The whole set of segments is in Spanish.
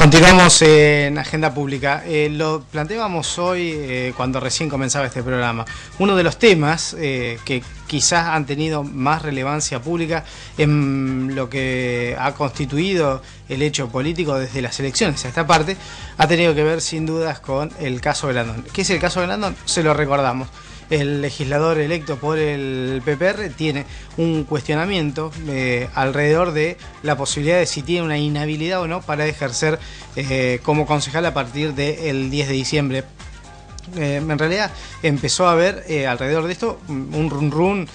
Continuamos en Agenda Pública. Lo planteábamos hoy cuando recién comenzaba este programa. Uno de los temas que quizás han tenido más relevancia pública en lo que ha constituido el hecho político desde las elecciones a esta parte, ha tenido que ver sin dudas con el caso Grandón. ¿Qué es el caso Grandón? Se lo recordamos. El legislador electo por el PPR tiene un cuestionamiento alrededor de la posibilidad de si tiene una inhabilidad o no para ejercer como concejal a partir del 10 de diciembre. En realidad empezó a haber alrededor de esto un run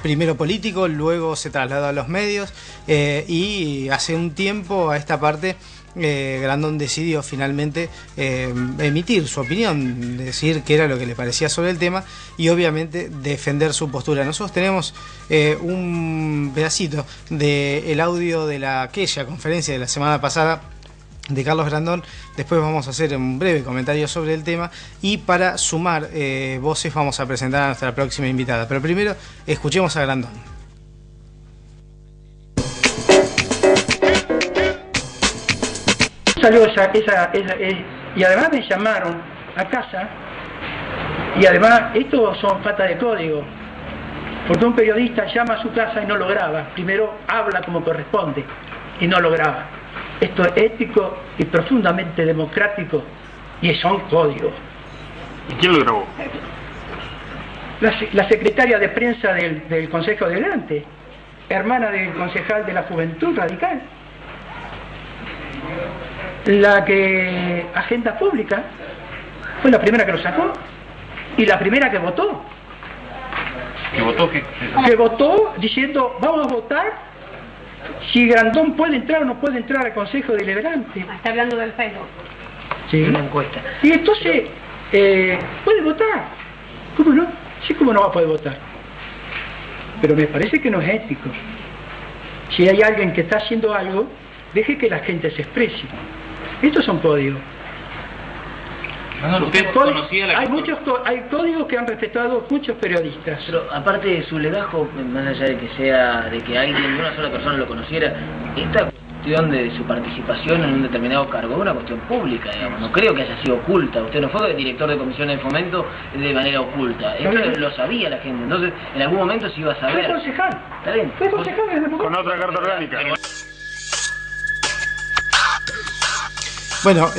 primero político, luego se trasladó a los medios y hace un tiempo a esta parte Grandón decidió finalmente emitir su opinión, decir qué era lo que le parecía sobre el tema y obviamente defender su postura. Nosotros tenemos un pedacito del audio de aquella conferencia de la semana pasada de Carlos Grandón. Después vamos a hacer un breve comentario sobre el tema y para sumar voces vamos a presentar a nuestra próxima invitada. Pero primero escuchemos a Grandón. Salió y además me llamaron a casa y además esto son falta de código, porque un periodista llama a su casa y no lo graba, primero habla como corresponde y no lo graba. Esto es ético y profundamente democrático y son códigos. ¿Y quién lo grabó? La secretaria de prensa del Consejo Delante, hermana del concejal de la Juventud Radical. La que Agenda Pública fue la primera que lo sacó y la primera que votó. ¿Que votó qué? Que votó diciendo vamos a votar si Grandón puede entrar o no puede entrar al Consejo Deliberante. Está hablando del Facebook. Sí. Una encuesta. Y entonces puede votar. ¿Cómo no? Sí, ¿cómo no va a poder votar? Pero me parece que no es ético. Si hay alguien que está haciendo algo, deje que la gente se exprese. Estos son códigos. ¿Usted conocía la hay códigos que han respetado muchos periodistas. Pero aparte de su legajo, más allá de que alguien, una sola persona lo conociera, esta cuestión de su participación en un determinado cargo es una cuestión pública, digamos. No creo que haya sido oculta. Usted no fue director de comisiones de fomento de manera oculta. Esto lo sabía la gente. Entonces, en algún momento se iba a saber. Fue concejal. ¿Está bien? Fue concejal desde el con otra carta orgánica. Bueno,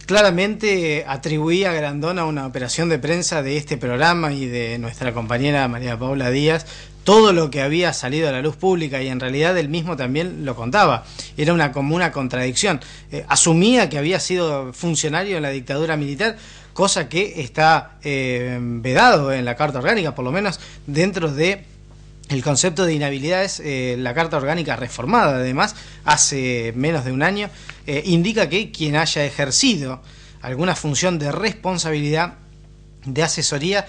claramente atribuía a Grandón a una operación de prensa de este programa y de nuestra compañera María Paula Díaz todo lo que había salido a la luz pública y en realidad él mismo también lo contaba. Era como una contradicción. Asumía que había sido funcionario en la dictadura militar, cosa que está vedado en la Carta Orgánica, por lo menos dentro de el concepto de inhabilidades. La Carta Orgánica reformada, además, hace menos de un año, indica que quien haya ejercido alguna función de responsabilidad, de asesoría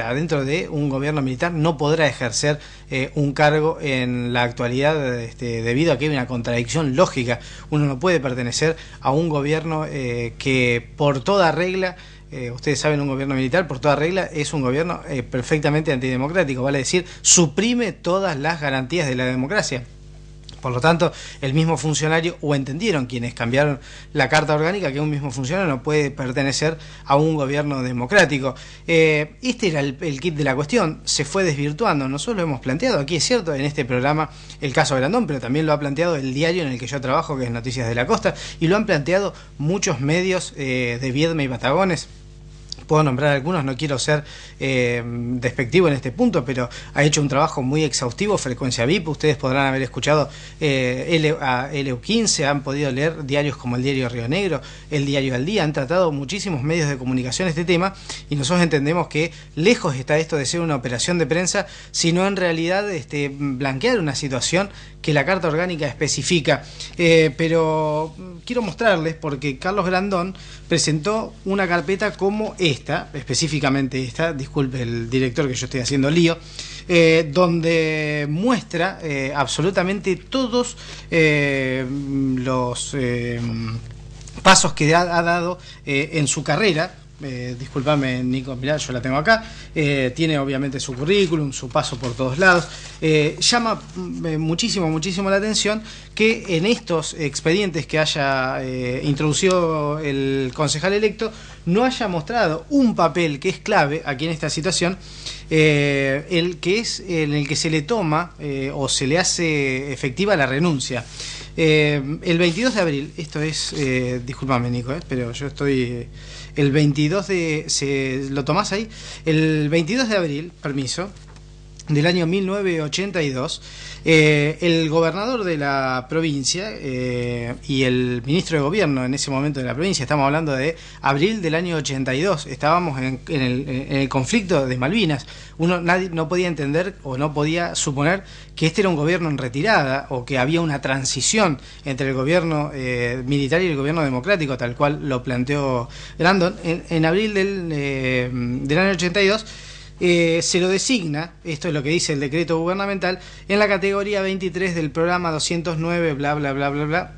adentro de un gobierno militar, no podrá ejercer un cargo en la actualidad, debido a que hay una contradicción lógica. Uno no puede pertenecer a un gobierno que por toda regla, ustedes saben, un gobierno militar por toda regla es un gobierno perfectamente antidemocrático, vale decir, suprime todas las garantías de la democracia. Por lo tanto, el mismo funcionario, o entendieron quienes cambiaron la Carta Orgánica, que un mismo funcionario no puede pertenecer a un gobierno democrático. Este era el kit de la cuestión, se fue desvirtuando. Nosotros lo hemos planteado aquí, es cierto, en este programa el caso Grandón, pero también lo ha planteado el diario en el que yo trabajo, que es Noticias de la Costa, y lo han planteado muchos medios de Viedma y Patagones. Puedo nombrar algunos, no quiero ser despectivo en este punto, pero ha hecho un trabajo muy exhaustivo. Frecuencia VIP, ustedes podrán haber escuchado a LU15, han podido leer diarios como el diario Río Negro, el diario Al Día, han tratado muchísimos medios de comunicación este tema y nosotros entendemos que lejos está esto de ser una operación de prensa, sino en realidad blanquear una situación que la Carta Orgánica especifica. Pero quiero mostrarles, porque Carlos Grandón presentó una carpeta como esta, específicamente esta, disculpe el director que yo estoy haciendo lío, donde muestra absolutamente todos los pasos que ha dado en su carrera. discúlpame Nico, mirá, yo la tengo acá, tiene obviamente su currículum, su paso por todos lados, llama muchísimo la atención que en estos expedientes que haya introducido el concejal electo no haya mostrado un papel que es clave aquí en esta situación, el que es en el que se le toma o se le hace efectiva la renuncia. El 22 de abril, esto es, discúlpame Nico, pero yo estoy, el 22 de, ¿lo tomás ahí? El 22 de abril, permiso, del año 1982, el gobernador de la provincia y el ministro de gobierno en ese momento de la provincia, estamos hablando de abril del año 82, estábamos en el conflicto de Malvinas. Nadie no podía entender o no podía suponer que este era un gobierno en retirada o que había una transición entre el gobierno militar y el gobierno democrático, tal cual lo planteó Grandón. En abril del año 82 se lo designa, esto es lo que dice el decreto gubernamental, en la categoría 23 del programa 209, bla, bla, bla, bla, bla,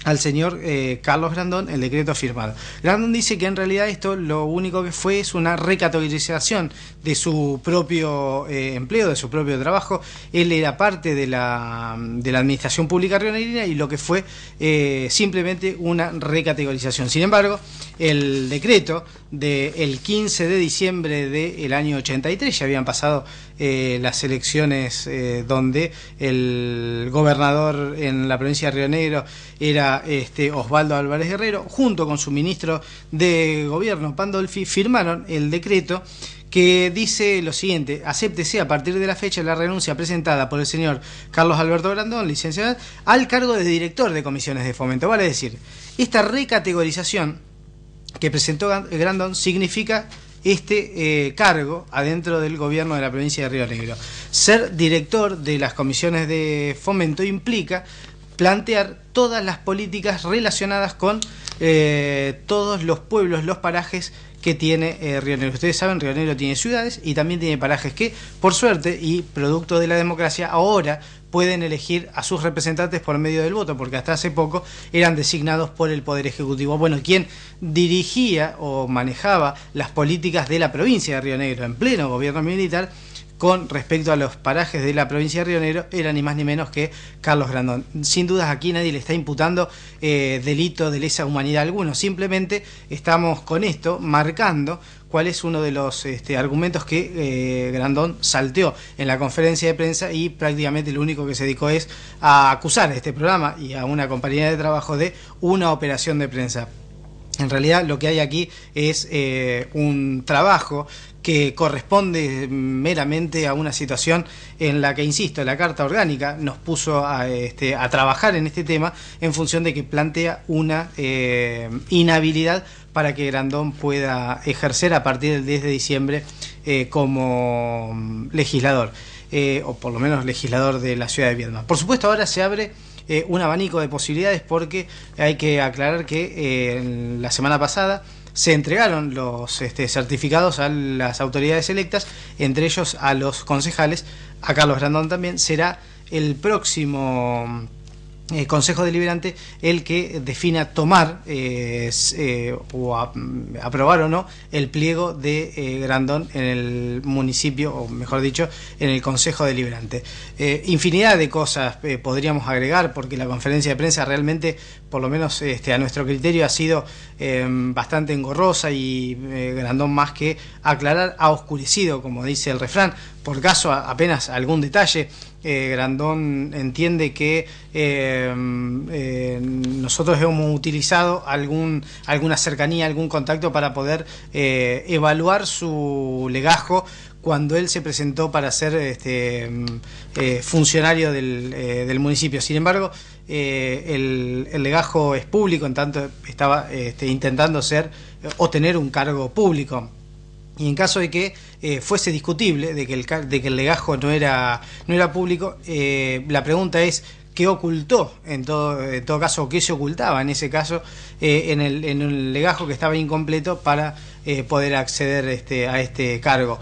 al señor Carlos Grandón, el decreto firmado. Grandón dice que en realidad esto lo único que fue es una recategorización de su propio empleo, de su propio trabajo. Él era parte de la administración pública rionegrina y lo que fue simplemente una recategorización. Sin embargo, el decreto del 15 de diciembre del año 83, ya habían pasado las elecciones donde el gobernador en la provincia de Río Negro era Osvaldo Álvarez Guerrero, junto con su ministro de gobierno Pandolfi, firmaron el decreto que dice lo siguiente: acéptese a partir de la fecha la renuncia presentada por el señor Carlos Alberto Grandón, licenciado, al cargo de director de comisiones de fomento. Vale decir, esta recategorización que presentó Grandón significa cargo adentro del gobierno de la provincia de Río Negro. Ser director de las comisiones de fomento implica plantear todas las políticas relacionadas con todos los pueblos, los parajes que tiene Río Negro. Ustedes saben, Río Negro tiene ciudades y también tiene parajes que, por suerte y producto de la democracia, ahora pueden elegir a sus representantes por medio del voto, porque hasta hace poco eran designados por el Poder Ejecutivo. Bueno, quien dirigía o manejaba las políticas de la provincia de Río Negro en pleno gobierno militar con respecto a los parajes de la provincia de Río Negro era ni más ni menos que Carlos Grandón. Sin dudas aquí nadie le está imputando delito de lesa humanidad alguno, simplemente estamos con esto marcando cuál es uno de los argumentos que Grandón salteó en la conferencia de prensa y prácticamente lo único que se dedicó es a acusar a este programa y a una compañía de trabajo de una operación de prensa. En realidad lo que hay aquí es un trabajo que corresponde meramente a una situación en la que, insisto, la Carta Orgánica nos puso a trabajar en este tema en función de que plantea una inhabilidad para que Grandón pueda ejercer a partir del 10 de diciembre como legislador, o por lo menos legislador de la ciudad de Viedma. Por supuesto, ahora se abre un abanico de posibilidades porque hay que aclarar que la semana pasada se entregaron los certificados a las autoridades electas, entre ellos a los concejales, a Carlos Grandón también. Será el próximo Consejo Deliberante el que defina tomar o aprobar o no el pliego de Grandón en el municipio, o mejor dicho, en el Consejo Deliberante. Infinidad de cosas podríamos agregar, porque la conferencia de prensa realmente, por lo menos a nuestro criterio, ha sido bastante engorrosa y Grandón, más que aclarar, ha oscurecido, como dice el refrán. Por caso, apenas algún detalle, Grandón entiende que nosotros hemos utilizado alguna cercanía, algún contacto para poder evaluar su legajo cuando él se presentó para ser funcionario del municipio. Sin embargo, el legajo es público, en tanto estaba intentando tener un cargo público. Y en caso de que fuese discutible de que el legajo no era público, la pregunta es ¿qué ocultó en todo caso, o qué se ocultaba en ese caso en el legajo que estaba incompleto para poder acceder a este cargo?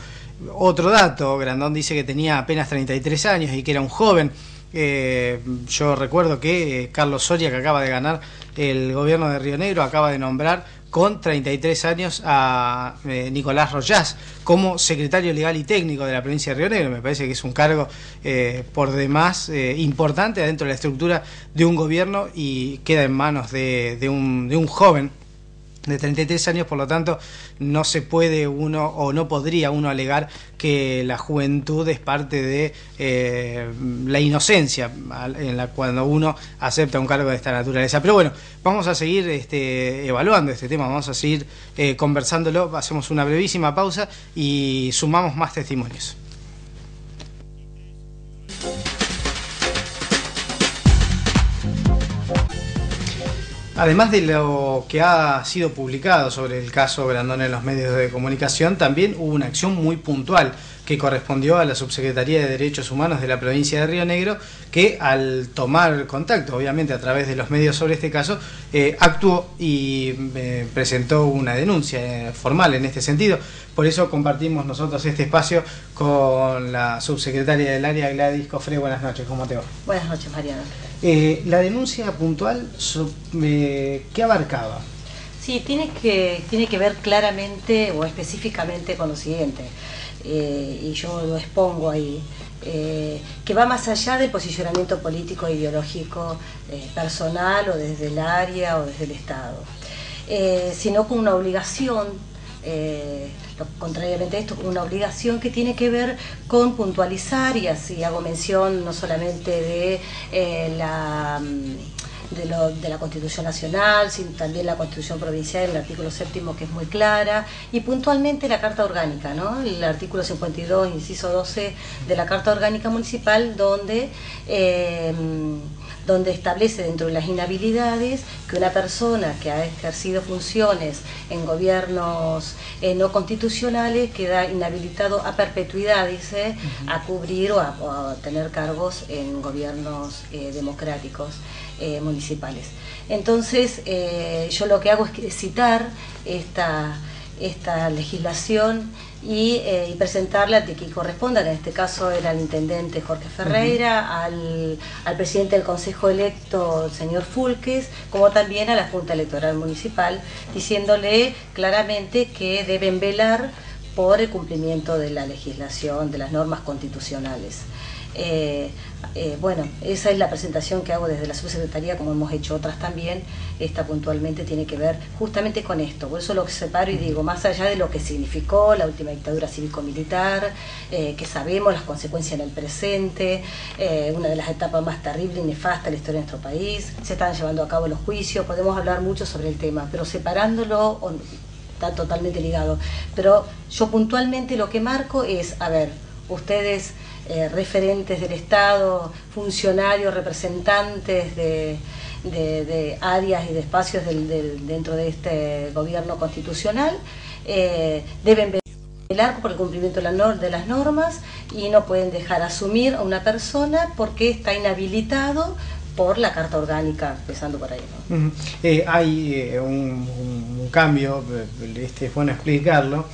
Otro dato: Grandón dice que tenía apenas 33 años y que era un joven. Yo recuerdo que Carlos Soria, que acaba de ganar el gobierno de Río Negro, acaba de nombrar con 33 años a Nicolás Royas como secretario legal y técnico de la provincia de Río Negro. Me parece que es un cargo por demás importante dentro de la estructura de un gobierno y queda en manos de un joven de 33 años, por lo tanto no se puede uno o no podría uno alegar que la juventud es parte de la inocencia cuando uno acepta un cargo de esta naturaleza. Pero bueno, vamos a seguir evaluando este tema, vamos a seguir conversándolo, hacemos una brevísima pausa y sumamos más testimonios. Además de lo que ha sido publicado sobre el caso Grandona en los medios de comunicación, también hubo una acción muy puntual que correspondió a la Subsecretaría de Derechos Humanos de la provincia de Río Negro, que al tomar contacto, obviamente a través de los medios sobre este caso, actuó y presentó una denuncia formal en este sentido. Por eso compartimos nosotros este espacio con la subsecretaria del área, Gladys Cofré. Buenas noches, ¿cómo te va? Buenas noches, Mariano. La denuncia puntual, ¿qué abarcaba? Sí, tiene que ver claramente o específicamente con lo siguiente, y yo lo expongo ahí, que va más allá del posicionamiento político e ideológico personal o desde el área o desde el Estado, sino con una obligación, contrariamente a esto, con una obligación que tiene que ver con puntualizar, y así hago mención no solamente de la Constitución Nacional, sino también la Constitución Provincial, el artículo 7º, que es muy clara, y puntualmente la Carta Orgánica, ¿no? El artículo 52, inciso 12 de la Carta Orgánica Municipal, donde establece dentro de las inhabilidades que una persona que ha ejercido funciones en gobiernos no constitucionales queda inhabilitado a perpetuidad, dice, a cubrir o a tener cargos en gobiernos democráticos municipales. Entonces, yo lo que hago es citar esta legislación y presentarla ante quien corresponda, que en este caso era el intendente Jorge Ferreira, al presidente del Consejo electo, el señor Fulques, como también a la Junta Electoral Municipal, diciéndole claramente que deben velar por el cumplimiento de la legislación, de las normas constitucionales. Bueno, esa es la presentación que hago desde la subsecretaría, como hemos hecho otras también. Esta puntualmente tiene que ver justamente con esto, por eso lo que separo y digo, más allá de lo que significó la última dictadura cívico-militar, que sabemos las consecuencias en el presente, una de las etapas más terribles y nefastas de la historia de nuestro país, se están llevando a cabo los juicios, podemos hablar mucho sobre el tema, pero separándolo está totalmente ligado. Pero yo puntualmente lo que marco es, a ver, ustedes referentes del Estado, funcionarios, representantes de áreas y de espacios dentro de este gobierno constitucional, deben velar por el cumplimiento de las normas y no pueden dejar asumir a una persona porque está inhabilitado por la Carta Orgánica, empezando por ahí, ¿no? Hay un cambio, es bueno explicarlo.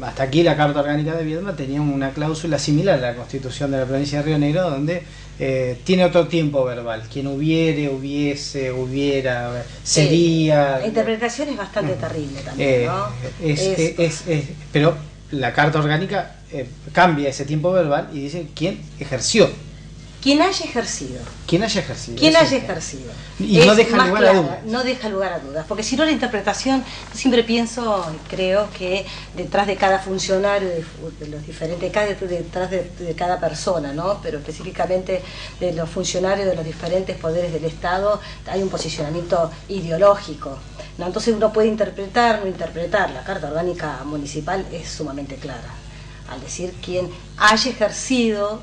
Hasta aquí la Carta Orgánica de Viedma tenía una cláusula similar a la Constitución de la provincia de Río Negro, donde tiene otro tiempo verbal: quien hubiere, hubiese, hubiera, sería. La interpretación es bastante terrible también, ¿no? Pero la Carta Orgánica cambia ese tiempo verbal y dice quien ejerció. Quien haya ejercido. Quien haya ejercido. Quien haya ejercido. Y no deja lugar a dudas. No deja lugar a dudas, porque si no la interpretación, yo siempre pienso, creo que detrás de cada funcionario, de los diferentes, detrás de cada persona, ¿no? Pero específicamente de los funcionarios de los diferentes poderes del Estado, hay un posicionamiento ideológico, ¿no? Entonces uno puede interpretar, no interpretar. La Carta Orgánica Municipal es sumamente clara, al decir quien haya ejercido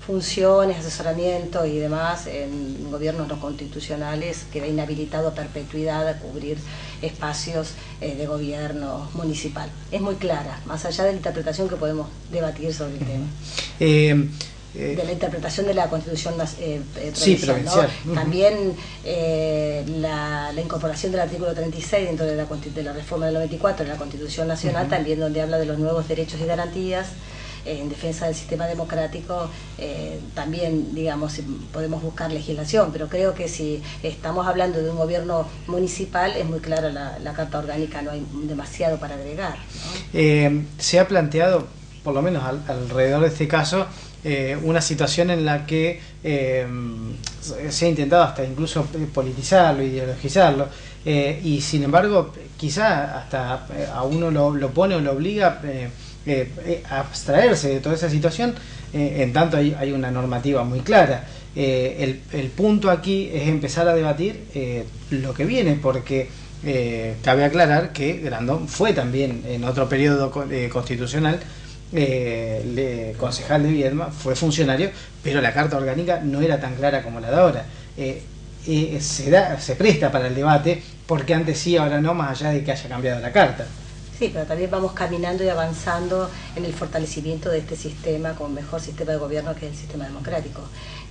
funciones, asesoramiento y demás en gobiernos no constitucionales, queda inhabilitado a perpetuidad a cubrir espacios de gobierno municipal. Es muy clara, más allá de la interpretación que podemos debatir sobre el tema. De la interpretación de la Constitución provincial, ¿no? También la incorporación del artículo 36 dentro de la reforma del 94 de la Constitución Nacional, también donde habla de los nuevos derechos y garantías, en defensa del sistema democrático, también, digamos, podemos buscar legislación, pero creo que si estamos hablando de un gobierno municipal, es muy clara la Carta Orgánica, no hay demasiado para agregar, ¿no? Se ha planteado, por lo menos alrededor de este caso, una situación en la que se ha intentado hasta incluso politizarlo, ideologizarlo, y sin embargo quizá hasta a uno lo pone o lo obliga a abstraerse de toda esa situación, en tanto hay una normativa muy clara. El punto aquí es empezar a debatir lo que viene, porque cabe aclarar que Grandón fue también en otro periodo constitucional concejal de Viedma, fue funcionario, pero la Carta Orgánica no era tan clara como la de ahora. Se presta para el debate, porque antes sí, ahora no, más allá de que haya cambiado la Carta. Sí, pero también vamos caminando y avanzando en el fortalecimiento de este sistema como mejor sistema de gobierno, que es el sistema democrático.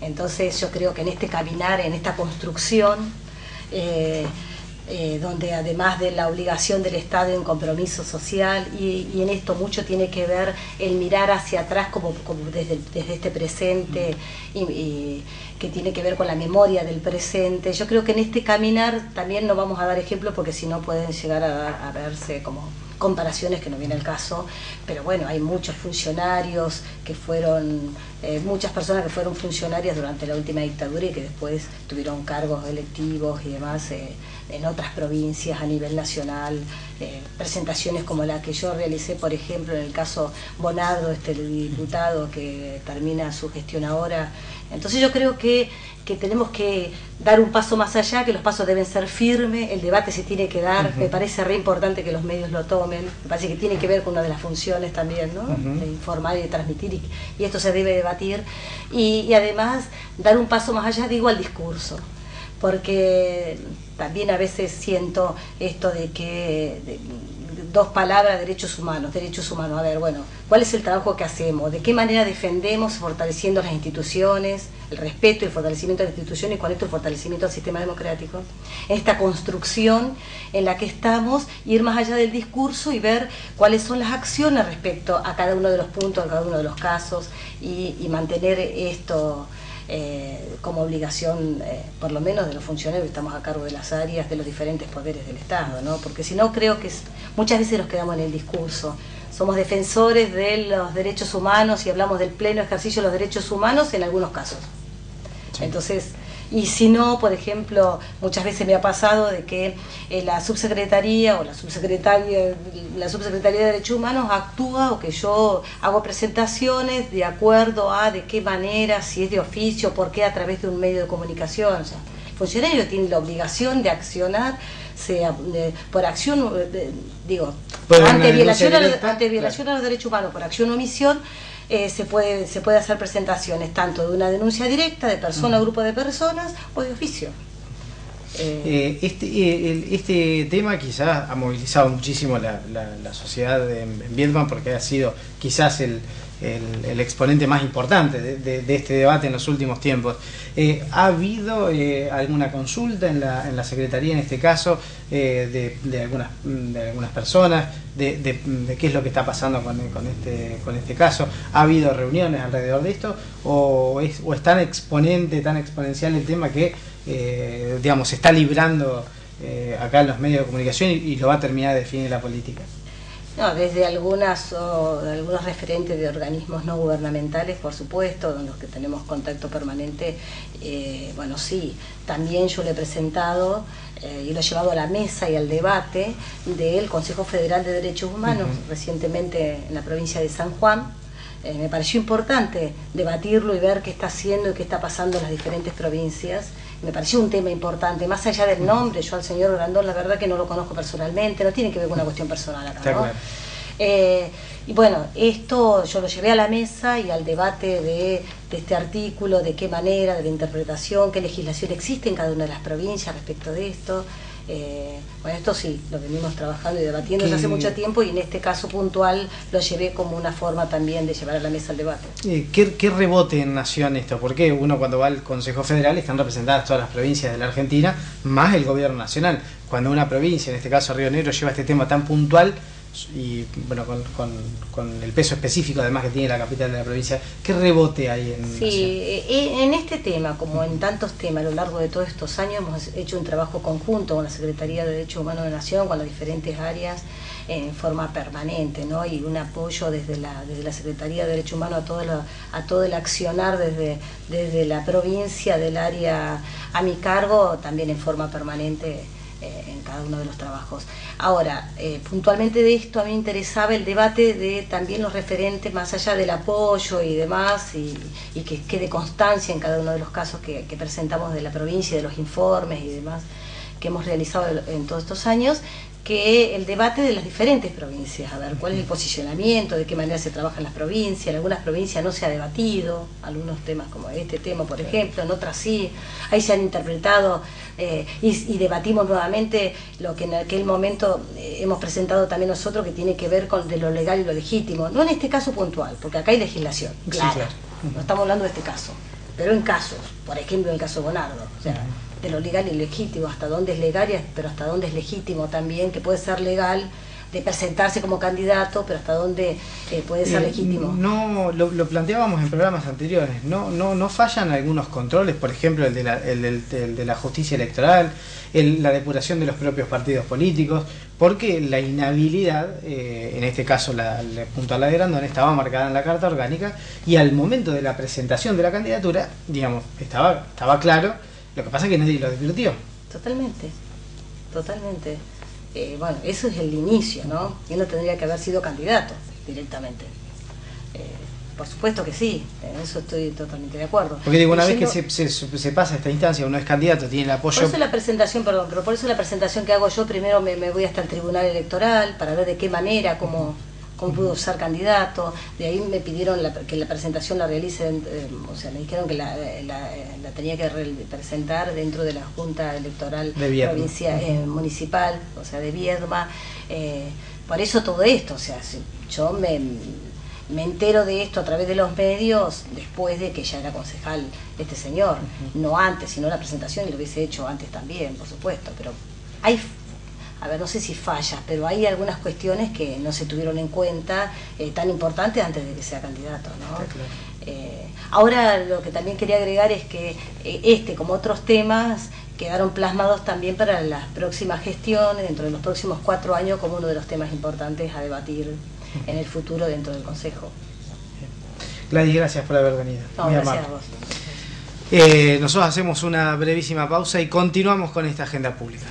Entonces yo creo que en este caminar, en esta construcción, donde además de la obligación del Estado en compromiso social, y en esto mucho tiene que ver el mirar hacia atrás como desde este presente, y que tiene que ver con la memoria del presente. Yo creo que en este caminar también no vamos a dar ejemplos, porque si no pueden llegar a verse como comparaciones que no viene al caso, pero bueno, hay muchos funcionarios que fueron, muchas personas que fueron funcionarias durante la última dictadura y que después tuvieron cargos electivos y demás en otras provincias a nivel nacional, presentaciones como la que yo realicé, por ejemplo, en el caso Bonardo, el diputado que termina su gestión ahora. Entonces yo creo que tenemos que dar un paso más allá, que los pasos deben ser firmes, el debate se tiene que dar, me parece re importante que los medios lo tomen, me parece que tiene que ver con una de las funciones también, ¿no? De informar y de transmitir, y esto se debe debatir, y además dar un paso más allá, digo, al discurso, porque también a veces siento esto de que dos palabras, derechos humanos, a ver, bueno, ¿cuál es el trabajo que hacemos? ¿De qué manera defendemos fortaleciendo las instituciones, el respeto y el fortalecimiento de las instituciones, y con esto el fortalecimiento del sistema democrático? Esta construcción en la que estamos, ir más allá del discurso y ver cuáles son las acciones respecto a cada uno de los puntos, a cada uno de los casos, y mantener esto como obligación, por lo menos de los funcionarios que estamos a cargo de las áreas, de los diferentes poderes del Estado, ¿no? Porque si no, creo que muchas veces nos quedamos en el discurso. Somos defensores de los derechos humanos y hablamos del pleno ejercicio de los derechos humanos en algunos casos. Sí. Entonces, y si no, por ejemplo, muchas veces me ha pasado de que la subsecretaría o la subsecretaria de Derechos Humanos actúa, o que yo hago presentaciones de acuerdo a de qué manera, si es de oficio, por qué a través de un medio de comunicación. O sea, el funcionario tiene la obligación de accionar, sea por acción, digo, ante violación a los derechos humanos, por acción o omisión. Se puede hacer presentaciones tanto de una denuncia directa de persona o grupo de personas, o de oficio. Este tema quizás ha movilizado muchísimo la sociedad en Viedma, porque ha sido quizás el exponente más importante de este debate en los últimos tiempos. ¿Ha habido alguna consulta en la Secretaría, en este caso, de algunas personas, de qué es lo que está pasando con este caso? ¿Ha habido reuniones alrededor de esto? ¿O es tan exponencial el tema que digamos, se está librando acá en los medios de comunicación y lo va a terminar de definir la política? No, desde algunos referentes de organismos no gubernamentales, por supuesto, con los que tenemos contacto permanente, bueno, sí, también yo le he presentado y lo he llevado a la mesa y al debate del Consejo Federal de Derechos Humanos, recientemente en la provincia de San Juan. Me pareció importante debatirlo y ver qué está haciendo y qué está pasando en las diferentes provincias. Me pareció un tema importante, más allá del nombre. Yo al señor Grandón la verdad que no lo conozco personalmente, no tiene que ver con una cuestión personal acá, ¿no? Y bueno, esto yo lo llevé a la mesa y al debate de este artículo, de qué manera, de la interpretación, qué legislación existe en cada una de las provincias respecto de esto. Bueno, esto sí, lo venimos trabajando y debatiendo desde hace mucho tiempo, y en este caso puntual lo llevé como una forma también de llevar a la mesa el debate. ¿Qué rebote nació en esto? Porque uno, cuando va al Consejo Federal, están representadas todas las provincias de la Argentina, más el gobierno nacional. Cuando una provincia, en este caso Río Negro, lleva este tema tan puntual, y bueno, con el peso específico además que tiene la capital de la provincia, ¿qué rebote hay en Sí, en este tema, como en tantos temas, a lo largo de todos estos años hemos hecho un trabajo conjunto con la Secretaría de Derechos Humanos de la Nación, con las diferentes áreas en forma permanente, ¿no? Y un apoyo desde la Secretaría de Derechos Humanos a todo el accionar desde la provincia, del área a mi cargo, también en forma permanente en cada uno de los trabajos. Ahora, puntualmente de esto a mí me interesaba el debate de también los referentes, más allá del apoyo y demás, y que quede constancia en cada uno de los casos que presentamos de la provincia, de los informes y demás que hemos realizado en todos estos años, que el debate de las diferentes provincias, a ver cuál es el posicionamiento, de qué manera se trabaja en las provincias. En algunas provincias no se ha debatido algunos temas como este tema, por ejemplo, en otras sí, ahí se han interpretado y debatimos nuevamente lo que en aquel momento hemos presentado también nosotros, que tiene que ver con de lo legal y lo legítimo, no en este caso puntual, porque acá hay legislación, claro, sí, claro. No estamos hablando de este caso, pero en casos, por ejemplo en el caso de Bonardo, o sea, de lo legal y legítimo, hasta dónde es legal, pero hasta dónde es legítimo también, que puede ser legal de presentarse como candidato, pero hasta dónde puede ser legítimo. No, lo planteábamos en programas anteriores, no fallan algunos controles, por ejemplo el de la justicia electoral, la depuración de los propios partidos políticos, porque la inhabilidad, en este caso junto a la de Grandona, estaba marcada en la Carta Orgánica, y al momento de la presentación de la candidatura, digamos, estaba claro. Lo que pasa es que nadie lo advirtió. Totalmente, totalmente. Bueno, eso es el inicio, ¿no? Y uno tendría que haber sido candidato directamente. Por supuesto que sí, en eso estoy totalmente de acuerdo. Porque digo, una vez que se pasa esta instancia, uno es candidato, tiene el apoyo... Por eso la presentación, perdón, pero por eso la presentación que hago yo, primero me voy hasta el Tribunal Electoral para ver de qué manera, cómo pudo ser candidato. De ahí me pidieron que la presentación la realice, o sea, me dijeron que la tenía que presentar dentro de la Junta Electoral municipal, o sea, de Viedma. Por eso todo esto, o sea, yo me entero de esto a través de los medios después de que ya era concejal este señor, no antes, sino la presentación, y lo hubiese hecho antes también, por supuesto, pero hay... A ver, no sé si fallas, pero hay algunas cuestiones que no se tuvieron en cuenta tan importantes antes de que sea candidato, ¿no? Claro. Ahora lo que también quería agregar es que como otros temas, quedaron plasmados también para las próximas gestiones, dentro de los próximos 4 años, como uno de los temas importantes a debatir en el futuro dentro del Consejo. Gladys, gracias por haber venido. No, gracias a vos. Nosotros hacemos una brevísima pausa y continuamos con esta agenda pública.